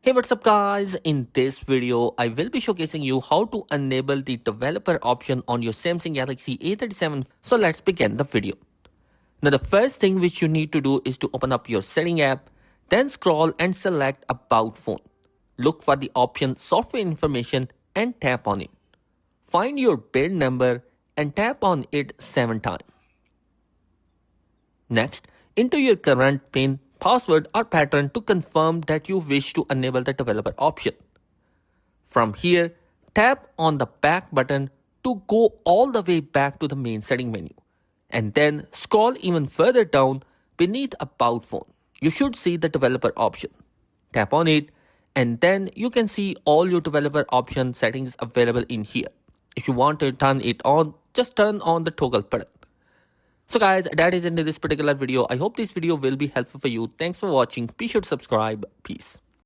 Hey, what's up guys? In this video, I will be showcasing you how to enable the developer option on your Samsung Galaxy A37. So let's begin the video. Now the first thing which you need to do is to open up your setting app, then scroll and select about phone. Look for the option software information and tap on it. Find your build number and tap on it 7 times. Next, enter your current PIN, password or pattern to confirm that you wish to enable the developer option. From here, tap on the back button to go all the way back to the main setting menu. And then scroll even further down beneath about phone. You should see the developer option. Tap on it and then you can see all your developer option settings available in here. If you want to turn it on, just turn on the toggle button. So guys, that is into this particular video. I hope this video will be helpful for you. Thanks for watching. Be sure to subscribe. Peace.